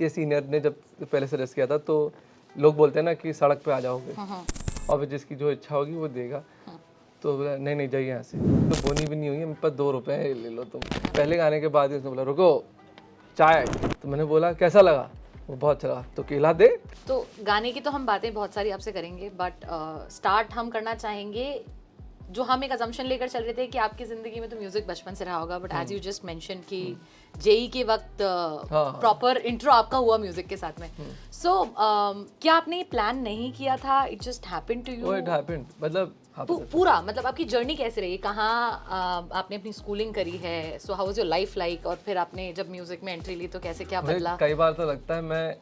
ये सीनियर ने जब पहले सजेस्ट किया था, तो लोग बोलते हैं ना कि सड़क पे आ जाओगे और फिर जिसकी जो इच्छा होगी वो देगा। तो बोला नहीं नहीं जाइए यहाँ से, तो बोनी भी नहीं हुई, मेरे पास 2 रुपए हैं, ले लो तुम। पहले गाने के बाद ही उसने बोला रुको चाय, तो मैंने बोला कैसा लगा, वो बहुत अच्छा लगा, तो केला दे। तो गाने की तो हम बातें बहुत सारी आपसे करेंगे, बट स्टार्ट हम करना चाहेंगे जो हम एक अजम्पशन लेकर चल रहे थे कि आपकी जिंदगी में तो म्यूजिक बचपन से रहा होगा, but as you just mention कि जेई के वक्त प्रॉपर इंट्रो आपका हुआ म्यूजिक के साथ में। सो क्या आपने प्लान नहीं किया था, it just happened to you? It happened, मतलब पूरा मतलब आपकी जर्नी कैसे रही, कहाँ आपने अपनी स्कूलिंग करी है, so how was your life like, और फिर आपने जब म्यूजिक में एंट्री ली तो कैसे क्या बदला? कई बार तो लगता है मैं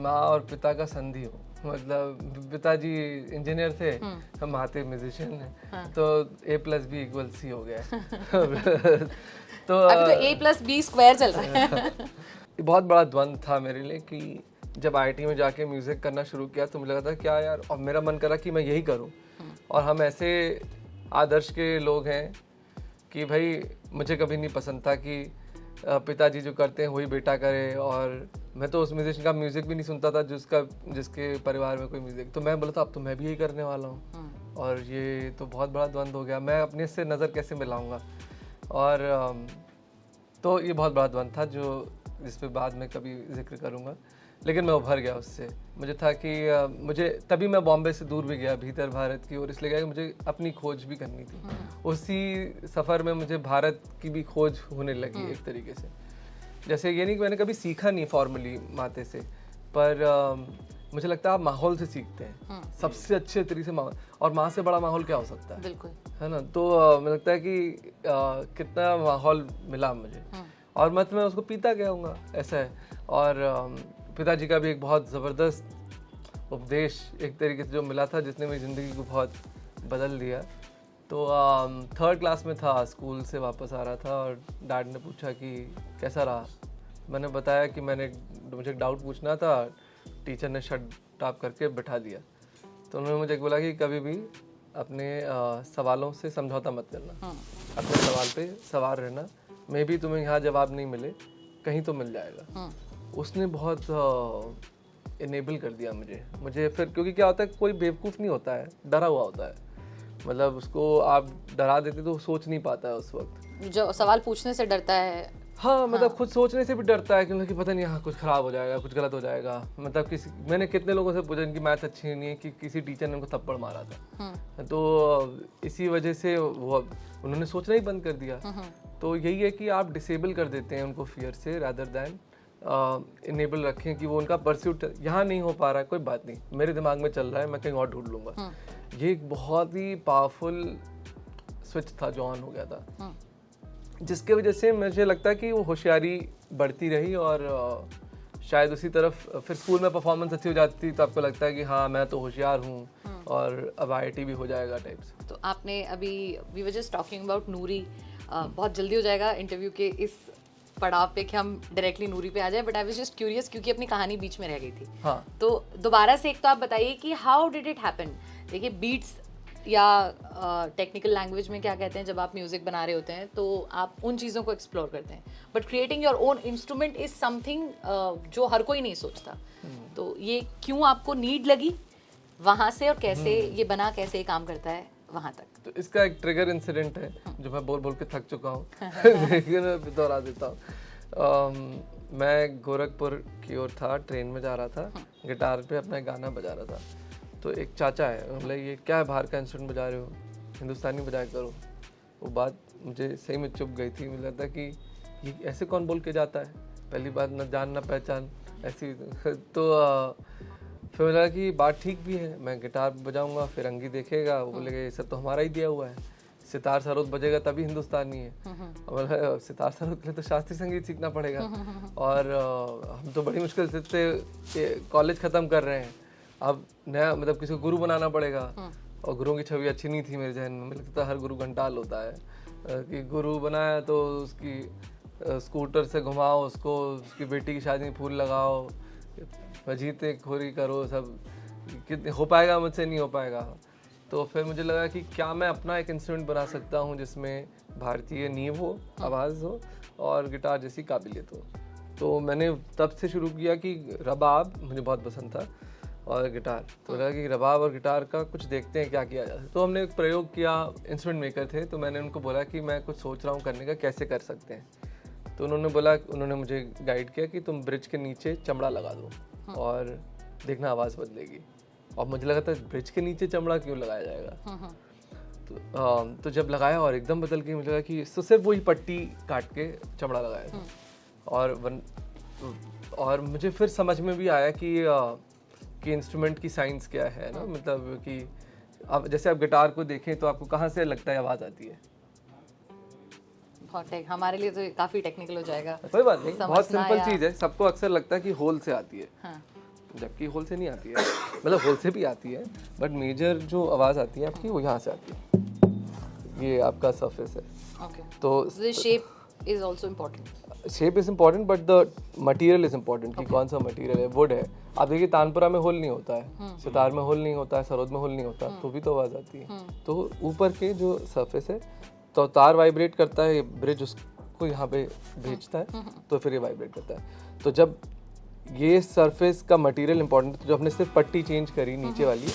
माँ और पिता का संधि हूँ, मतलब पिताजी इंजीनियर थे, हम आते म्यूजिशियन हैं, तो A+B=C हो गया है। तो अभी तो A+B² चल रहा है। बहुत बड़ा द्वंद था मेरे लिए कि जब IIT में जाके म्यूजिक करना शुरू किया तो मुझे लगा था क्या यार, और मेरा मन करा कि मैं यही करूं। और हम ऐसे आदर्श के लोग हैं कि भाई मुझे कभी नहीं पसंद था कि पिताजी जो करते हैं वही बेटा करे, और मैं तो उस म्यूजिशियन का म्यूजिक भी नहीं सुनता था जिसके परिवार में कोई म्यूजिक, तो मैं बोला था अब तो मैं भी यही करने वाला हूँ। और ये तो बहुत बड़ा द्वंद हो गया, मैं अपने से नज़र कैसे मिलाऊंगा, और तो ये बहुत बड़ा द्वंद था जिस पे बाद में कभी जिक्र करूँगा। लेकिन मैं उभर गया उससे, मुझे था कि मुझे तभी मैं बॉम्बे से दूर भी गया भीतर भारत की ओर, इसलिए गया कि मुझे अपनी खोज भी करनी थी। उसी सफ़र में मुझे भारत की भी खोज होने लगी एक तरीके से। जैसे ये नहीं कि मैंने कभी सीखा नहीं फॉर्मली माते से, पर मुझे लगता है आप माहौल से सीखते हैं सबसे अच्छे तरीके से, माहौल, और माँ से बड़ा माहौल क्या हो सकता है, बिल्कुल, है ना। तो मुझे लगता है कि कितना माहौल मिला मुझे, और मैं उसको पीता गया हूँगा, ऐसा है। और पिताजी का भी एक बहुत ज़बरदस्त उपदेश एक तरीके से जो मिला था, जिसने मेरी ज़िंदगी को बहुत बदल दिया। तो 3rd क्लास में था, स्कूल से वापस आ रहा था, और डैड ने पूछा कि कैसा रहा। मैंने बताया कि मुझे डाउट पूछना था, टीचर ने शट अप करके बैठा दिया। तो उन्होंने मुझे बोला कि कभी भी अपने सवालों से समझौता मत करना, अपने सवाल पे सवार रहना, मे भी तुम्हें यहाँ जवाब नहीं मिले, कहीं तो मिल जाएगा। उसने बहुत इनेबल कर दिया मुझे फिर, क्योंकि क्या होता है कोई बेवकूफ़ नहीं होता है, डरा हुआ होता है, मतलब उसको आप डरा देते तो सोच नहीं पाता है उस वक्त, जो सवाल पूछने से डरता है। हाँ, मतलब खुद सोचने से भी डरता है, क्योंकि पता नहीं हाँ कुछ ख़राब हो जाएगा, कुछ गलत हो जाएगा। मतलब मैंने कितने लोगों से पूछा जिनकी मैथ अच्छी नहीं है कि किसी टीचर ने उनको थप्पड़ मारा था, तो इसी वजह से वो उन्होंने सोचना ही बंद कर दिया। तो यही है कि आप डिसेबल कर देते हैं उनको फियर से, रादर दैन इनेबल रखें कि वो उनका परस्यूट यहाँ नहीं हो पा रहा है, कोई बात नहीं, मेरे दिमाग में चल रहा है, मैं कहीं और ढूंढ लूँगा। ये एक बहुत ही पावरफुल स्विच था जो ऑन हो गया था, जिसके वजह से मुझे लगता है कि वो होशियारी बढ़ती रही, और शायद उसी तरफ फिर स्कूल में परफॉर्मेंस अच्छी हो जाती थी, तो आपको लगता है कि हाँ मैं तो होशियार हूँ, और अब IIT भी हो जाएगा टाइप से। तो आपने अभी we were just talking about Noori, बहुत जल्दी हो जाएगा इंटरव्यू के इस पड़ाव पे कि हम डायरेक्टली नूरी पे आ जाए, but I was just curious क्योंकि अपनी कहानी बीच में रह गई थी। हाँ। तो दोबारा से एक तो आप बताइए कि हाउ डिड इट हैपन। देखिए बीट्स या टेक्निकल लैंग्वेज में क्या कहते हैं, जब आप म्यूजिक बना रहे होते हैं तो आप उन चीज़ों को एक्सप्लोर करते हैं, but creating your own instrument is something जो हर कोई नहीं सोचता। तो ये क्यों आपको नीड लगी वहाँ से, और कैसे ये बना, कैसे ये काम करता है वहाँ तक? तो इसका एक ट्रिगर इंसिडेंट है जो मैं बोल के थक चुका हूँ, लेकिन मैं दोहरा देता हूँ। मैं गोरखपुर की ओर था, ट्रेन में जा रहा था, गिटार पे अपना गाना बजा रहा था, तो एक चाचा है, मतलब ये क्या है बाहर का इंस्ट्रूमेंट बजा रहे हो, हिंदुस्तानी बजाया करो। वो बात मुझे सही में चुप गई थी, मुझे लगता कि ये ऐसे कौन बोल के जाता है, पहली बात न जान न पहचान ऐसी। तो फिर लगा कि बात ठीक भी है, मैं गिटार बजाऊंगा, फिर अंगी देखेगा, वो बोलेगा ये सब तो हमारा ही दिया हुआ है, सितार सरोद बजेगा तभी हिंदुस्तानी है। और सितार सरोद के लिए तो शास्त्रीय संगीत सीखना पड़ेगा, और हम तो बड़ी मुश्किल से कॉलेज ख़त्म कर रहे हैं, अब नया मतलब किसी को गुरु बनाना पड़ेगा, और गुरुओं की छवि अच्छी नहीं थी मेरे जहन में। मुझे लगता है हर गुरु घंटाल होता है, कि गुरु बनाया तो उसकी स्कूटर से घुमाओ उसको, उसकी बेटी की शादी में फूल लगाओ, जीते खोरी करो, सब कितने हो पाएगा, मुझसे नहीं हो पाएगा। तो फिर मुझे लगा कि क्या मैं अपना एक इंस्ट्रूमेंट बना सकता हूँ जिसमें भारतीय नींव हो, आवाज़ हो, और गिटार जैसी काबिलियत हो। तो मैंने तब से शुरू किया कि रबाब मुझे बहुत पसंद था और गिटार, तो लगा कि रबाब और गिटार का कुछ देखते हैं क्या किया जा सकता है। तो हमने एक प्रयोग किया, इंस्ट्रूमेंट मेकर थे, तो मैंने उनको बोला कि मैं कुछ सोच रहा हूँ करने का, कैसे कर सकते हैं। तो उन्होंने मुझे गाइड किया कि तुम ब्रिज के नीचे चमड़ा लगा दो और देखना आवाज़ बदलेगी। और मुझे लगा था ब्रिज के नीचे चमड़ा क्यों लगाया जाएगा। तो जब लगाया और एकदम बदल गई, मुझे लगा कि तो सिर्फ वही पट्टी काट के चमड़ा लगाया था। और मुझे फिर समझ में भी आया कि इंस्ट्रूमेंट की साइंस क्या है ना, मतलब कि अब जैसे आप गिटार को देखें तो आपको कहाँ से लगता है आवाज़ आती है। हमारे लिए तो काफ़ी टेक्निकल हो जाएगा। कोई बात नहीं, बहुत सिंपल चीज़ है। सबको अक्सर लगता है कि होल से आती है, हाँ। जबकि होल से नहीं आती है, मतलब होल से भी आती है, बट मेजर जो आवाज़ आती है आपकी वो यहाँ से आती है। ये आपका सरफेस है। Okay. तो shape is also important. Shape is important but the material is important कि कौन सा मटेरियल है। वुड है, आप देखिए तानपुरा में होल नहीं होता है, सितार में होल नहीं होता है, सरोद में होल नहीं होता, तो भी तो आवाज़ आती है। तो ऊपर के जो सरफेस है, तो तार वाइब्रेट करता है, ब्रिज उसको यहाँ पे भेजता है, तो फिर ये वाइब्रेट करता है। तो जब ये सरफेस का मटेरियल इंपॉर्टेंट है, तो जब हमने सिर्फ पट्टी चेंज करी नीचे वाली,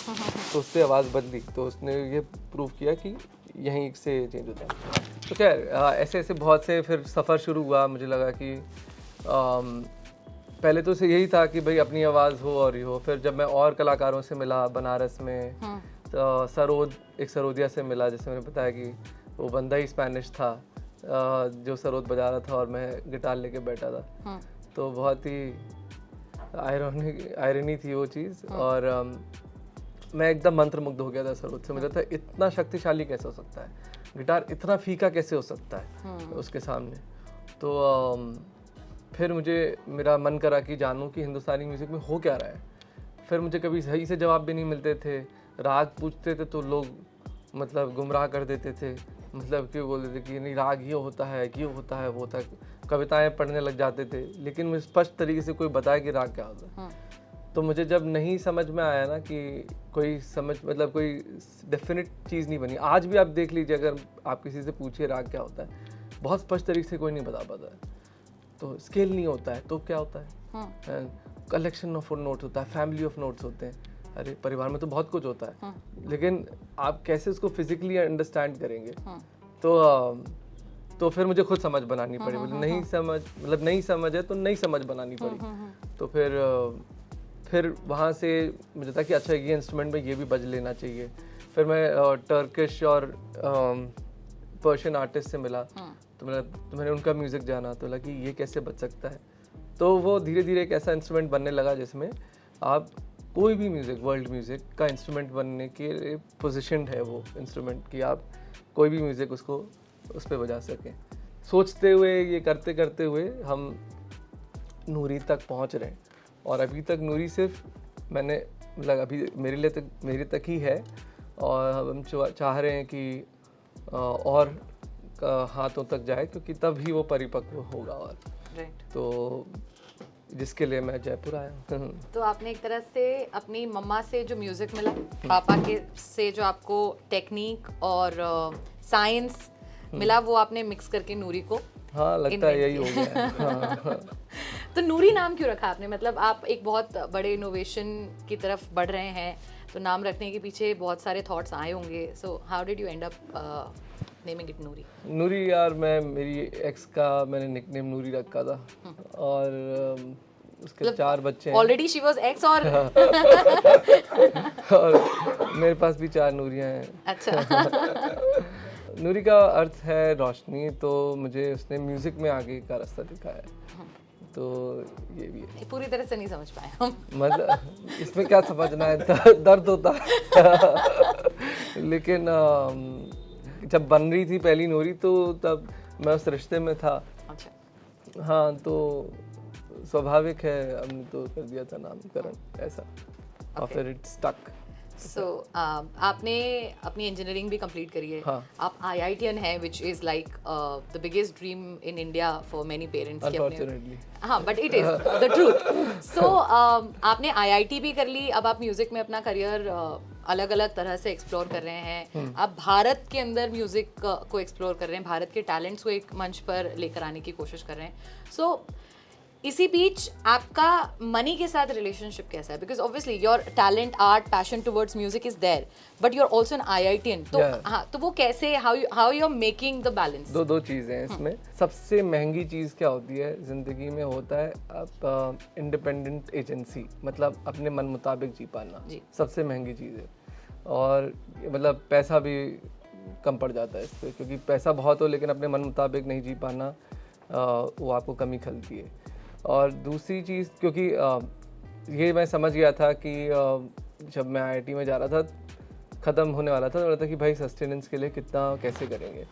तो उससे आवाज़ बदली। तो उसने ये प्रूव किया कि यहीं से चेंज होता है। तो खैर ऐसे ऐसे बहुत से फिर सफ़र शुरू हुआ। मुझे लगा कि पहले तो से यही था कि भाई अपनी आवाज़ हो और ये हो। फिर जब मैं और कलाकारों से मिला बनारस में, तो एक सरोदिया से मिला, जैसे मैंने बताया कि वो बंदा ही स्पेनिश था जो सरोद बजा रहा था और मैं गिटार लेके बैठा था। तो बहुत ही आयरनी थी वो चीज़। और मैं एकदम मंत्रमुग्ध हो गया था सरोद से। मुझे था इतना शक्तिशाली कैसे हो सकता है, गिटार इतना फीका कैसे हो सकता है उसके सामने। तो फिर मेरा मन करा कि जानूं कि हिंदुस्तानी म्यूज़िक में हो क्या रहा है। फिर मुझे कभी सही से जवाब भी नहीं मिलते थे। राग पूछते थे तो लोग मतलब गुमराह कर देते थे, मतलब क्यों बोल देते कि नहीं राग ये होता है, वो होता है। कविताएं पढ़ने लग जाते थे, लेकिन मुझे स्पष्ट तरीके से कोई बताए कि राग क्या होता है। तो मुझे जब नहीं समझ में आया ना कि कोई डेफिनेट चीज़ नहीं बनी। आज भी आप देख लीजिए, अगर आप किसी से पूछिए राग क्या होता है, बहुत स्पष्ट तरीके से कोई नहीं बता पाता है। तो स्केल नहीं होता है तो क्या होता है, कलेक्शन ऑफ नोट्स होता है, फैमिली ऑफ नोट्स होते हैं। अरे परिवार में तो बहुत कुछ होता है, लेकिन आप कैसे उसको फिजिकली अंडरस्टैंड करेंगे। तो फिर मुझे खुद समझ बनानी पड़ी। नहीं समझ है तो नहीं समझ बनानी पड़ी। तो फिर वहाँ से मुझे था कि अच्छा ये इंस्ट्रूमेंट में ये भी बज लेना चाहिए। फिर मैं टर्किश और पर्शियन आर्टिस्ट से मिला, तो मैंने उनका म्यूज़िक जाना, तो लगा कि ये कैसे बज सकता है। तो वो धीरे धीरे एक ऐसा इंस्ट्रूमेंट बनने लगा जिसमें आप कोई भी म्यूज़िक, वर्ल्ड म्यूज़िक का इंस्ट्रूमेंट बनने के पोजीशन है वो इंस्ट्रूमेंट कि आप कोई भी म्यूज़िक उसको उस पर बजा सकें। सोचते हुए ये करते करते हुए हम नूरी तक पहुंच रहे हैं। और अभी तक नूरी सिर्फ मैंने मतलब अभी मेरे तक ही है, और हम चाह रहे हैं कि और हाथों तक जाए, क्योंकि तब ही वो परिपक्व होगा। और तो जिसके लिए मैं जयपुर आया हूँ। तो आपने एक तरह से अपनी मम्मा से जो म्यूजिक मिला, पापा के से जो आपको टेक्निक और साइंस मिला, वो आपने मिक्स करके नूरी को लगता है यही हो गया। तो नूरी नाम क्यों रखा आपने? मतलब आप एक बहुत बड़े इनोवेशन की तरफ बढ़ रहे हैं, तो नाम रखने के पीछे बहुत सारे थॉट्स आए होंगे। So how did you end up naming it Noori? Noori यार, मेरी एक्स का मैंने निकनेम नूरी रखा था, और उसके 4 बच्चे हैं। ऑलरेडी शी वाज एक्स और मेरे पास भी 4 नूरियां हैं। अच्छा। नूरी का अर्थ है रोशनी, तो मुझे उसने म्यूजिक में आगे का रास्ता दिखाया है, तो ये भी है। पूरी तरह से नहीं समझ पाए हम। मतलब इसमें क्या समझना है, दर्द होता है। लेकिन जब बन रही थी पहली नूरी, तो तब मैं उस रिश्ते में था। अच्छा। हाँ, तो स्वाभाविक है, हमने तो कर दिया था नामकरण ऐसा, और फिर इट स्टक। सो आपने अपनी इंजीनियरिंग भी कंप्लीट करी है। हाँ. आप IITian है, which is like the biggest dream in India for many parents. Unfortunately. हाँ, but it is the truth. So आपने IIT भी कर ली, अब आप म्यूजिक में अपना करियर अलग अलग तरह से एक्सप्लोर कर रहे हैं। आप भारत के अंदर म्यूजिक को एक्सप्लोर कर रहे हैं, भारत के टैलेंट्स को एक मंच पर लेकर आने की कोशिश कर रहे हैं। सो इसी बीच आपका मनी के साथ रिलेशनशिप कैसा है? Because obviously your talent, art, passion towards music is there, but you are also an IITian. तो हाँ, तो वो कैसे, how you are making the balance? दो चीज़ें हैं इसमें. सबसे महंगी चीज़ क्या होती है ज़िंदगी में, होता है आप इंडिपेंडेंट एजेंसी, मतलब अपने मन मुताबिक जी पाना. सबसे महंगी चीज़ है. और मतलब पैसा भी कम पड़ जाता है इस पर, क्योंकि पैसा बहुत हो लेकिन अपने मन मुताबिक नहीं जी पाना, वो आपको कमी खलती है. और दूसरी चीज़, क्योंकि ये मैं समझ गया था कि जब मैं IIT में जा रहा था, ख़त्म होने वाला था, तो लगा था कि भाई सस्टेनेंस के लिए कितना कैसे करेंगे.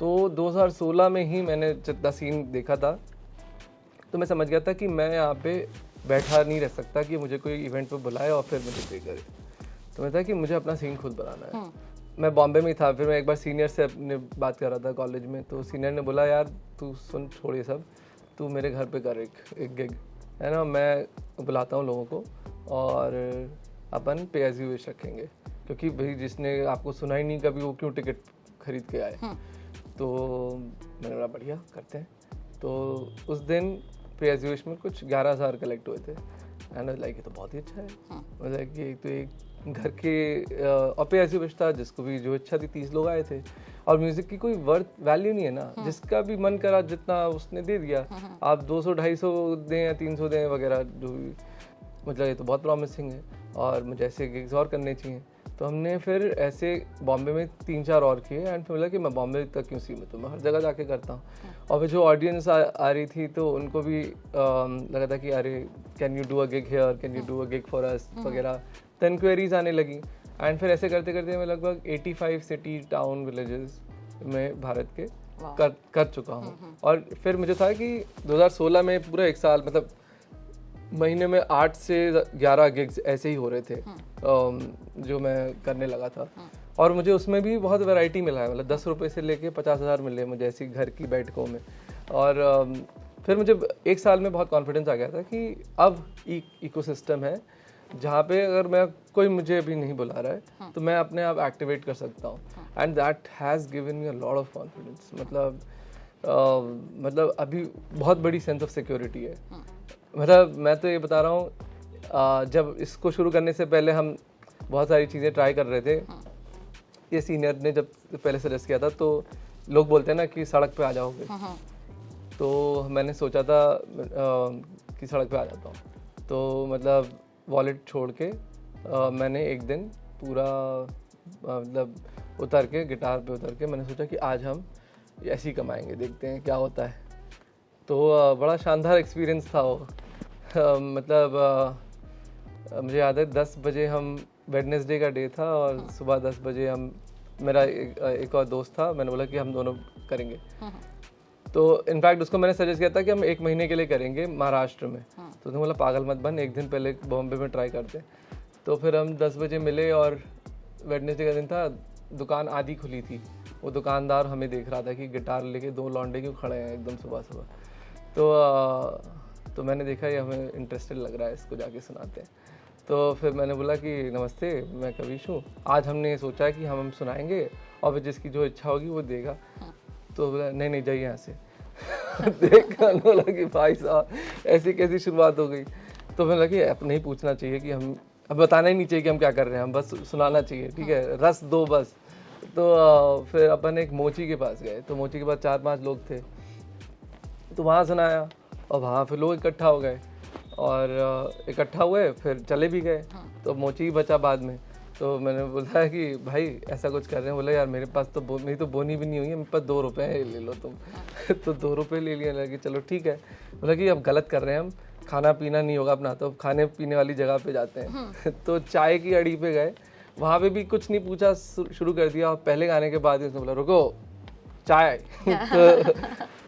तो 2016 में ही मैंने जितना सीन देखा था, तो मैं समझ गया था कि मैं यहाँ पे बैठा नहीं रह सकता कि मुझे कोई इवेंट पे बुलाए और फिर मुझे पे करे. तो मैं था कि मुझे अपना सीन खुद बनाना है. मैं बॉम्बे में ही था. फिर मैं एक बार सीनियर से अपने बात कर रहा था कॉलेज में, तो सीनियर ने बोला यार तू सुन, छोड़ ये सब, तू मेरे घर पे कर एक गिग, है ना, मैं बुलाता हूँ लोगों को और अपन पे एज यू विश रखेंगे, क्योंकि भाई जिसने आपको सुना ही नहीं कभी, वो क्यों टिकट खरीद के आए. तो मैंने बोला बढ़िया करते हैं. तो उस दिन पे एज यू विश में कुछ 11,000 कलेक्ट हुए थे. एंड लाइक ये तो बहुत ही अच्छा है. मतलब कि एक तो एक घर के और पे ऐसी बचता, जिसको भी जो इच्छा थी 30 लोग आए थे. और म्यूजिक की कोई वर्थ वैल्यू नहीं है ना, जिसका भी मन करा जितना उसने दे दिया. आप 200-250 दें या 300 दें वगैरह, जो भी, मतलब ये तो बहुत प्रॉमिसिंग है और मुझे ऐसे गिग्स और करने चाहिए. तो हमने फिर ऐसे बॉम्बे में 3-4 और किए. एंड फिर बोला कि मैं बॉम्बे तक क्यों सीमित हूँ, मैं हर जगह जाके करता हूँ. और फिर जो ऑडियंस आ रही थी, तो उनको भी लगा था कि अरे can you do a gig here, can you do a gig for us वगैरह. तो इंक्वायरीज आने लगी. एंड फिर ऐसे करते करते मैं लगभग 85 सिटी, टाउन, विलेजेस में भारत के कर चुका हूँ. और फिर मुझे था कि 2016 में पूरा एक साल, मतलब महीने में 8 से 11 गिग्स ऐसे ही हो रहे थे जो मैं करने लगा था. और मुझे उसमें भी बहुत वैरायटी मिला है, मतलब 10 रुपये से लेके 50,000 मिले मुझे ऐसी घर की बैठकों में. और फिर मुझे एक साल में बहुत कॉन्फिडेंस आ गया था कि अब इकोसिस्टम है जहाँ पे अगर मैं, कोई मुझे अभी नहीं बुला रहा है, तो मैं अपने आप एक्टिवेट कर सकता हूँ. And that has given me a lot of confidence. मतलब अभी बहुत बड़ी सेंस ऑफ सिक्योरिटी है. मतलब मैं तो ये बता रहा हूँ, जब इसको शुरू करने से पहले हम बहुत सारी चीज़ें ट्राई कर रहे थे. ये सीनियर ने जब पहले सजेस्ट किया था, तो लोग बोलते हैं ना कि सड़क पे आ जाओगे, तो मैंने सोचा था कि सड़क पे आ जाता हूँ. तो मतलब वॉलेट छोड़ के मैंने एक दिन पूरा मतलब उतर के, गिटार पे उतर के, मैंने सोचा कि आज हम ऐसे ही कमाएंगे, देखते हैं क्या होता है. तो बड़ा शानदार एक्सपीरियंस था वो. मुझे याद है 10 बजे हम, वेडनेसडे का डे था, और सुबह 10 बजे हम, मेरा एक और दोस्त था, मैंने बोला कि हम दोनों करेंगे. तो इनफैक्ट उसको मैंने सजेस्ट किया था कि हम 1 महीने के लिए करेंगे महाराष्ट्र में. तो उसने बोला पागल मत बन, एक दिन पहले बॉम्बे में ट्राई करते. तो फिर हम 10 बजे मिले और वेडनेसडे का दिन था, दुकान आधी खुली थी. वो दुकानदार हमें देख रहा था कि गिटार लेके 2 लौंडे क्यों खड़े हैं एकदम सुबह सुबह. तो मैंने देखा ये हमें इंटरेस्टेड लग रहा है, इसको जाके सुनाते हैं. तो फिर मैंने बोला कि नमस्ते, मैं कविश हूँ, आज हमने सोचा है कि हम सुनाएंगे और फिर जिसकी जो इच्छा होगी वो देगा. तो बोला नहीं जाइए यहाँ से. देखा बोला कि भाई साहब ऐसी कैसी शुरुआत हो गई. तो मैंने लगा कि अब नहीं पूछना चाहिए कि हम, अब बताना ही नहीं चाहिए कि हम क्या कर रहे हैं, हम बस सुनाना चाहिए, ठीक है, रस दो बस. तो फिर अपन एक मोची के पास गए. तो मोची के पास 4-5 लोग थे, तो वहाँ सुनाया और वहाँ फिर लोग इकट्ठा हो गए और इकट्ठा हुए, फिर चले भी गए. तो मोची ही बचा बाद में. तो मैंने बोला कि भाई ऐसा कुछ कर रहे हैं. बोला यार मेरे पास तो मेरी तो बोनी भी नहीं हुई है, मेरे पास 2 रुपये है, ले लो तुम. तो 2 रुपये ले लिए. लगे चलो ठीक है. बोला कि अब गलत कर रहे हैं हम, खाना पीना नहीं होगा अपना, तो खाने पीने वाली जगह पे जाते हैं. तो चाय की अड़ी पे गए, वहाँ पे भी कुछ नहीं पूछा, शुरू कर दिया. और पहले गाने के बाद ही उसने बोला रुको चाय. तो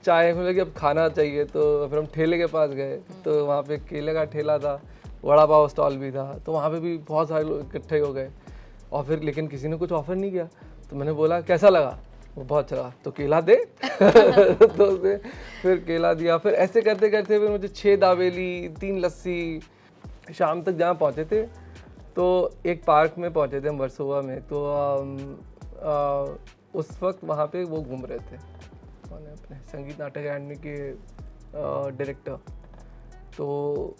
चाय में लगी अब खाना चाहिए. तो फिर हम ठेले के पास गए, तो वहाँ पे केले का ठेला था, वड़ा पाव स्टॉल भी था. तो वहाँ पे भी बहुत सारे लोग इकट्ठे हो गए. और फिर लेकिन किसी ने कुछ ऑफर नहीं किया. तो मैंने बोला कैसा लगा. वो बहुत चला, तो केला दे. तो उसने फिर केला दिया. फिर ऐसे करते करते फिर मुझे 6 दावेली, 3 लस्सी. शाम तक जहाँ पहुँचे थे, तो एक पार्क में पहुँचे थे हम, वर्सोवा में. तो उस वक्त वहाँ पे वो घूम रहे थे, अपने संगीत नाटक अकादमी के डायरेक्टर. तो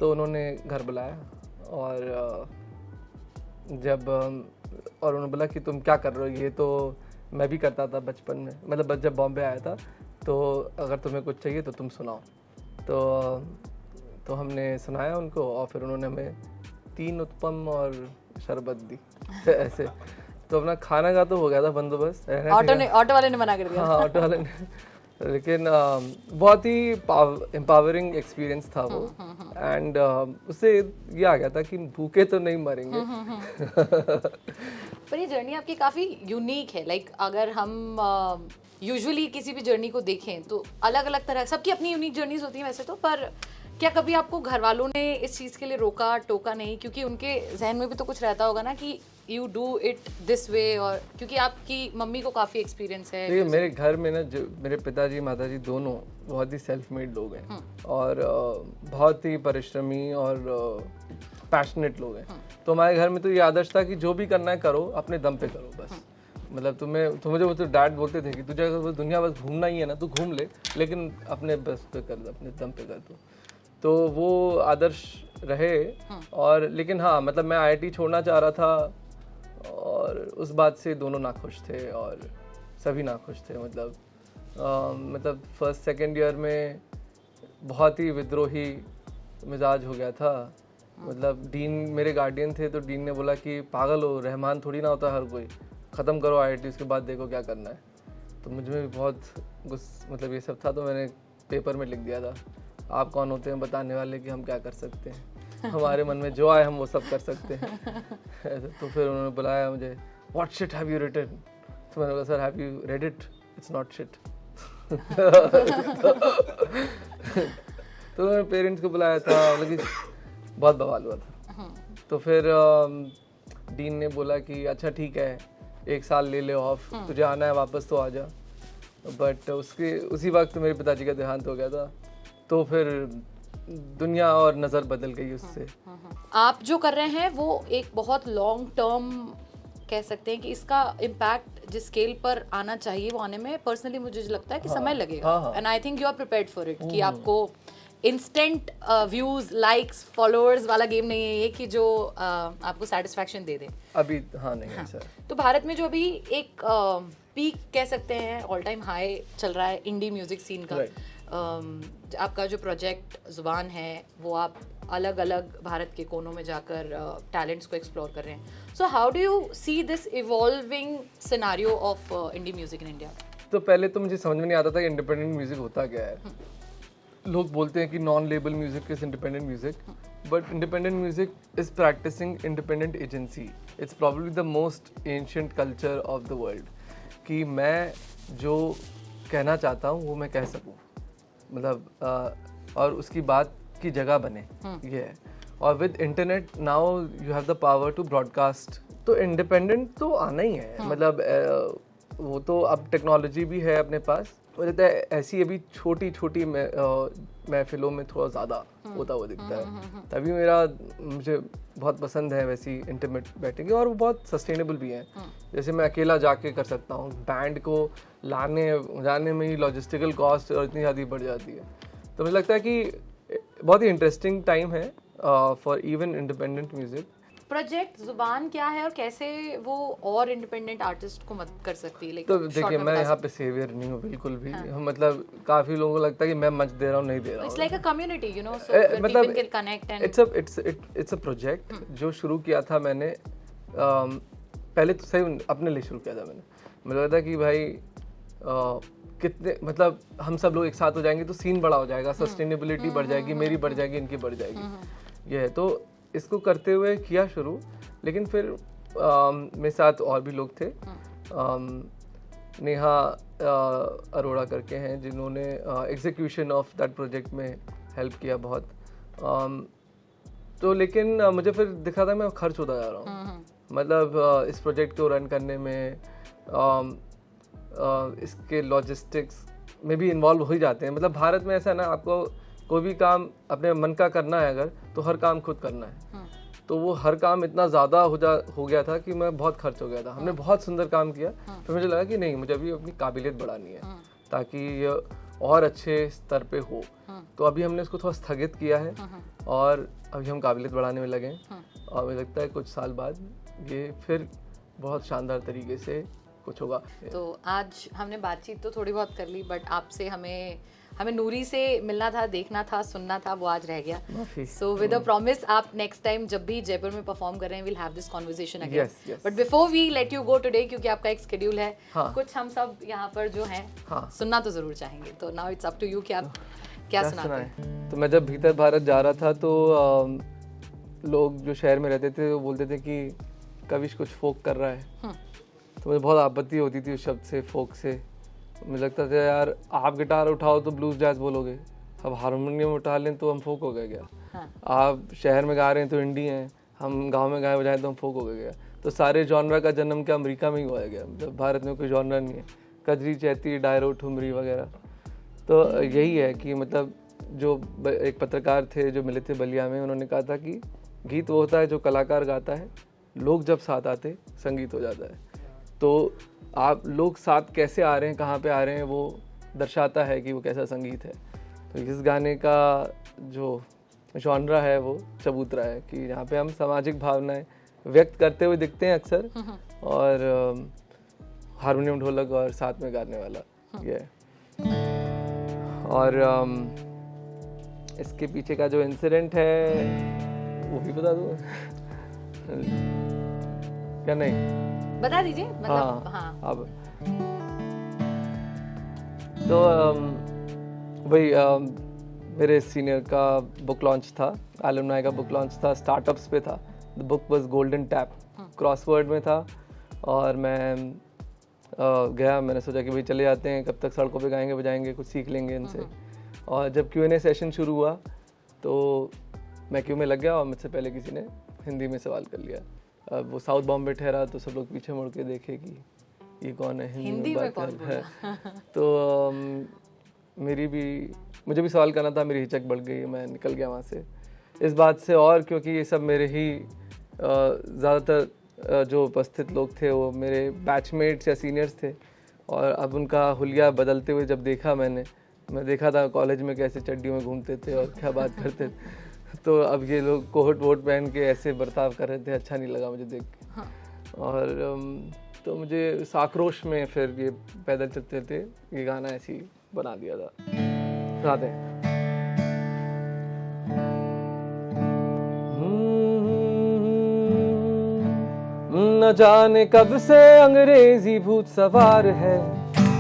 उन्होंने घर बुलाया और और उन्होंने बोला कि तुम क्या कर रहे हो, ये तो मैं भी करता था बचपन में, मतलब जब बॉम्बे आया था, तो अगर तुम्हें कुछ चाहिए तो तुम सुनाओ। तो हमने सुनाया उनको और फिर उन्होंने हमें 3 उत्पम और शरबत दी ऐसे। तो अपना खाना का तो हो गया था बंदोबस्त। ऑटो वाले ने मना कर दिया? हाँ, ऑटो वाले ने, लेकिन बहुत ही एम्पावरिंग एक्सपीरियंस था वो। एंड उससे ये आ गया था कि भूखे तो नहीं मरेंगे। पर ये जर्नी आपकी काफ़ी यूनिक है। लाइक अगर हम यूजुअली किसी भी जर्नी को देखें तो अलग अलग तरह, सबकी अपनी यूनिक जर्नीज होती हैं वैसे तो, पर क्या कभी आपको घर वालों ने इस चीज़ के लिए रोका टोका नहीं? क्योंकि उनके जहन में भी तो कुछ रहता होगा ना कि you do it this way, और क्योंकि आपकी मम्मी को काफ़ी एक्सपीरियंस है। देखिए मेरे घर में ना, जो मेरे पिताजी माताजी दोनों बहुत ही सेल्फ मेड लोग हैं और बहुत ही परिश्रमी और पैशनेट लोग हैं। तो हमारे घर में तो ये आदर्श था कि जो भी करना है करो, अपने दम पे करो बस। मतलब तुम्हें जो तो डैड बोलते थे कि तुझे अगर दुनिया बस घूमना ही है ना तो घूम ले, लेकिन अपने बस पे कर, अपने दम पे कर दो। तो वो आदर्श रहे। और लेकिन हाँ, मतलब मैं IIT छोड़ना चाह रहा था और उस बात से दोनों नाखुश थे और सभी नाखुश थे। मतलब फर्स्ट सेकंड ईयर में बहुत ही विद्रोही मिजाज हो गया था। मतलब डीन मेरे गार्डियन थे, तो डीन ने बोला कि पागल हो, रहमान थोड़ी ना होता हर कोई, ख़त्म करो IIT, उसके बाद देखो क्या करना है। तो मुझ में भी बहुत मतलब ये सब था। तो मैंने पेपर में लिख दिया था, आप कौन होते हैं बताने वाले कि हम क्या कर सकते हैं, हमारे मन में जो आए हम वो सब कर सकते हैं। तो फिर उन्होंने बुलाया मुझे, what shit have you written? तो मैंने कहा sir have you read it, it's not shit. तो उन्होंने पेरेंट्स को बुलाया था, लेकिन बहुत बवाल हुआ था। तो फिर डीन ने बोला कि अच्छा ठीक है, 1 साल ले ले ऑफ, तुझे आना है वापस तो आ जा। बट उसी वक्त मेरे पिताजी का देहांत हो गया था। तो फिर दुनिया और नज़र बदल गई उससे। आप जो कर रहे हैं वो एक बहुत लॉन्ग टर्म कह सकते हैं कि इसका इम्पैक्ट जिस स्केल पर आना चाहिए वो आने में पर्सनली मुझे लगता है कि समय लगेगा। And I think you are prepared for it, कि आपको इंस्टेंट व्यूज लाइक्स फॉलोअर्स वाला गेम नहीं है ये कि जो आपको सेटिस्फैक्शन दे दे अभी। नहीं है सर। तो भारत में जो अभी एक पीक कह सकते हैं, ऑल टाइम हाई चल रहा है इंडी म्यूजिक सीन का। आपका जो प्रोजेक्ट जुबान है वो आप अलग अलग भारत के कोनों में जाकर टैलेंट्स को एक्सप्लोर कर रहे हैं। So how do you see this evolving scenario of indie music in India? तो पहले तो मुझे समझ में नहीं आता था कि इंडिपेंडेंट म्यूजिक होता क्या है। लोग बोलते हैं कि non label music is independent music, but independent music is practising independent agency. It's probably the most ancient culture of the world, कि मैं जो कहना चाहता हूँ वो मैं कह सकूँ, मतलब और उसकी बात की जगह बने, ये है। और with internet now you have the power to broadcast. तो इंडिपेंडेंट तो आना ही है। मतलब वो तो अब टेक्नोलॉजी भी है अपने पास, मुझे लगता है ऐसी अभी छोटी छोटी महफिलों में थोड़ा ज़्यादा होता हुआ दिखता है। तभी मुझे बहुत पसंद है वैसी इंटीमेट बैटिंग, और वो बहुत सस्टेनेबल भी है। जैसे मैं अकेला जाके कर सकता हूँ, बैंड को जाने में ही लॉजिस्टिकल कॉस्ट और इतनी ज़्यादा बढ़ जाती है। तो मुझे लगता है कि बहुत ही इंटरेस्टिंग टाइम है for even independent music. Project जुबान क्या है और कैसे वो और इंडिपेंडेंट आर्टिस्ट को मदद कर सकती है? तो देखिए मैं यहाँ पे सेवियर नहीं हूँ बिल्कुल भी। मतलब काफी लोगों को लगता है कि मैं मंच दे रहा हूँ, नहीं दे रहा हूँ। It's like a community, you know, so people can connect and it's a project जो शुरू किया था मैंने। पहले तो सही अपने लिए शुरू किया था मैंने। मुझे लगता है कि भाई कितने, मतलब हम सब लोग एक साथ हो जाएंगे तो सीन बड़ा हो जाएगा, सस्टेनेबिलिटी बढ़ जाएगी, मेरी बढ़ जाएगी, इनकी बढ़ जाएगी। ये है, तो इसको करते हुए किया शुरू। लेकिन फिर मेरे साथ और भी लोग थे, नेहा अरोड़ा करके हैं, जिन्होंने एग्जीक्यूशन ऑफ दैट प्रोजेक्ट में हेल्प किया बहुत। तो लेकिन मुझे फिर दिखा था मैं खर्च होता जा रहा हूँ। मतलब इस प्रोजेक्ट को रन करने में इसके लॉजिस्टिक्स में भी इन्वॉल्व हो ही जाते हैं। मतलब भारत में ऐसा है ना, आपको कोई भी काम अपने मन का करना है अगर, तो हर काम खुद करना है। तो वो हर काम इतना ज़्यादा हो गया था कि मैं बहुत खर्च हो गया था। हमने बहुत सुंदर काम किया, तो मुझे लगा कि नहीं, मुझे अभी अपनी काबिलियत बढ़ानी है ताकि ये और अच्छे स्तर पे हो। तो अभी हमने उसको थोड़ा स्थगित किया है और अभी हम काबिलियत बढ़ाने में लगे हैं और मुझे लगता है कुछ साल बाद ये फिर बहुत शानदार तरीके से कुछ होगा। तो आज हमने बातचीत तो थोड़ी बहुत कर ली, बट आपसे हमें नूरी से मिलना था, देखना था, सुनना था, वो आज रह गया। सो विद अ प्रॉमिस, आप नेक्स्ट टाइम जब भी जयपुर में परफॉर्म कर रहे हैं, will have this conversation again. But before we let you go today, क्योंकि आपका एक शेड्यूल है, कुछ हम सब यहाँ पर जो हैं सुनना तो जरूर चाहेंगे। तो now it's up to you कि आप क्या सुनाते हैं। तो मैं जब भीतर भारत जा रहा था तो लोग जो शहर में रहते थे वो बोलते थे कि कविश कुछ फोक कर रहा है। तो मुझे बहुत आपत्ति होती थी उस शब्द से, फोक से। मुझे लगता था यार आप गिटार उठाओ तो ब्लूज जैज बोलोगे, अब हारमोनियम उठा लें तो हम फोक हो गए क्या। आप शहर में गा रहे हैं तो इंडी हैं, हम गांव में गाए बजाएं तो हम फोक हो गए क्या। तो सारे जॉनरा का जन्म क्या अमेरिका में ही हुआ गया, मतलब भारत में कोई जॉनरा नहीं है। कजरी, चैती, डायरो, ठुमरी वगैरह। तो यही है कि मतलब जो एक पत्रकार थे जो मिले थे बलिया में, उन्होंने कहा था कि गीत वो होता है जो कलाकार गाता है, लोग जब साथ आते संगीत हो जाता है। तो आप लोग साथ कैसे आ रहे हैं, कहाँ पे आ रहे हैं, वो दर्शाता है कि वो कैसा संगीत है। तो इस गाने का जो जॉनरा है वो चबूतरा है कि यहाँ पे हम सामाजिक भावनाएं व्यक्त करते हुए दिखते हैं अक्सर, और हारमोनियम, ढोलक और साथ में गाने वाला ये है। और इसके पीछे का जो इंसिडेंट है वो भी बता दूँ क्या? नहीं बता दीजिए, मतलब हाँ। अब तो भाई मेरे सीनियर का बुक लॉन्च था, एलुमनाई का बुक लॉन्च था, स्टार्टअप्स पे था। The book was golden tap, crossword में था। और मैं गया, मैंने सोचा कि भाई चले जाते हैं, कब तक सड़कों पे गाएंगे बजाएंगे, कुछ सीख लेंगे इनसे। और जब Q&A सेशन शुरू हुआ तो मैं क्यू में लग गया और मुझसे पहले किसी ने हिंदी में सवाल कर लिया। अब वो साउथ बॉम्बे ठहरा तो सब लोग पीछे मुड़ के देखे कि ये कौन है, हिंदी में बात कर रहा है। तो मुझे भी सवाल करना था, मेरी हिचक बढ़ गई, मैं निकल गया वहाँ से इस बात से। और क्योंकि ये सब मेरे ही ज़्यादातर जो उपस्थित लोग थे वो मेरे बैचमेट्स या सीनियर्स थे, और अब उनका हुलिया बदलते हुए जब देखा मैं देखा था कॉलेज में कैसे चड्डियों में घूमते थे और क्या बात करते थे। तो अब ये लोग कोट वोट पहन के ऐसे बर्ताव कर रहे थे, अच्छा नहीं लगा मुझे देख के। और तो मुझे इस आक्रोश में फिर ये पैदल चलते थे ये गाना ऐसे ही बना दिया था। सुनाते हैं। न जाने कब से अंग्रेजी भूत सवार है,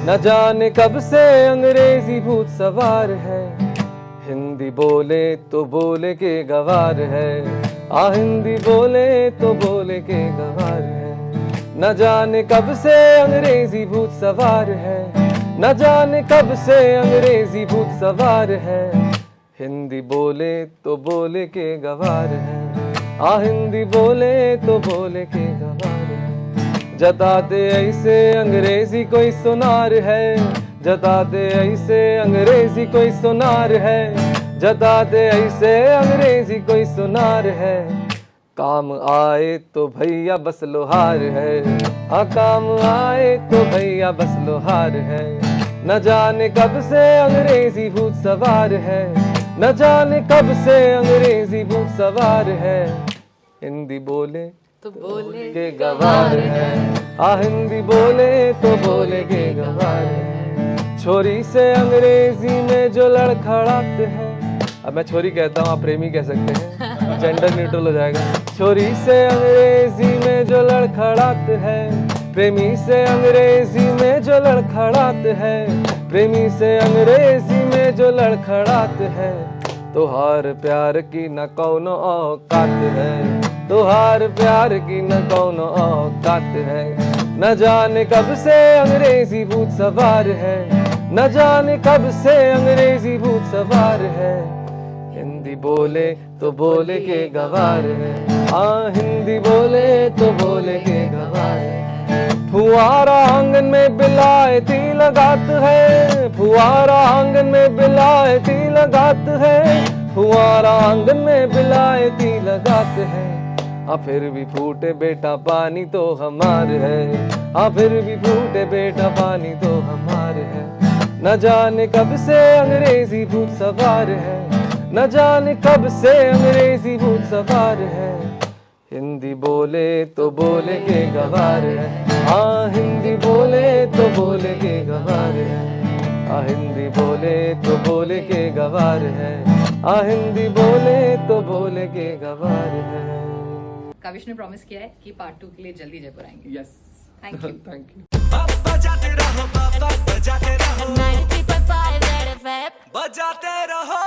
न जाने कब से अंग्रेजी भूत सवार है। हिंदी बोले तो बोले के गवार है, हिंदी बोले तो बोले के गवार है। न जाने कब से अंग्रेजी भूत सवार है, न जाने कब से अंग्रेजी भूत सवार है। हिंदी बोले तो बोले के गवार है, हिंदी बोले तो बोले के गवार है। जताते ऐसे अंग्रेजी कोई सुनार है, जताते ऐसे अंग्रेजी कोई सुनार है, जताते ऐसे अंग्रेजी कोई सुनार है। काम आए तो भैया बस लोहार है, काम आए तो भैया बस लोहार है। न जाने कब से अंग्रेजी भूत सवार है, न जाने कब से अंग्रेजी भूत सवार है। हिंदी बोले तो बोले के गवार है, हिंदी बोले तो बोले के गवार है। छोरी से अंग्रेजी में जो लड़खड़ाते हैं, अब मैं छोरी कहता हूँ आप प्रेमी कह सकते हैं, जेंडर न्यूट्रल हो जाएगा। छोरी से अंग्रेजी में जो लड़खड़ाते हैं, प्रेमी से अंग्रेजी में जो लड़खड़ाते हैं, प्रेमी से अंग्रेजी में जो लड़खड़ाते हैं। तुहार प्यार की न कौनो औकात है, तुहार प्यार की न कौनो औकात है। न जाने कब से अंग्रेजी भूत सवार है, न जाने कब से अंग्रेजी भूत सवार है। हिंदी बोले तो बोले के गवार है, हिंदी बोले तो बोले के गवार है। फुआरा आंगन में बिलायती लगात है, फुआरा आंगन में बिलायती लगात है, फुआरा आंगन में बिलायती लगात है। फिर भी फूटे बेटा पानी तो हमार है, फिर भी फूटे बेटा पानी तो हमार है। न जाने कब से अंग्रेजी भूत सवार है, न जाने कब से अंग्रेजी भूत सवार है। हिंदी बोले तो बोले के गवार है, हाँ हिंदी बोले तो बोले के गवार है, हाँ हिंदी बोले तो बोले के गवार है, हाँ हिंदी बोले तो बोले के गवार है। काविश ने प्रॉमिस किया है कि पार्ट 2 के लिए जल्दी जयपुर आएंगे। Yes thank you. Thank you. बजाते रहो, बजाते रहो, 93.5 Red FM बजाते रहो।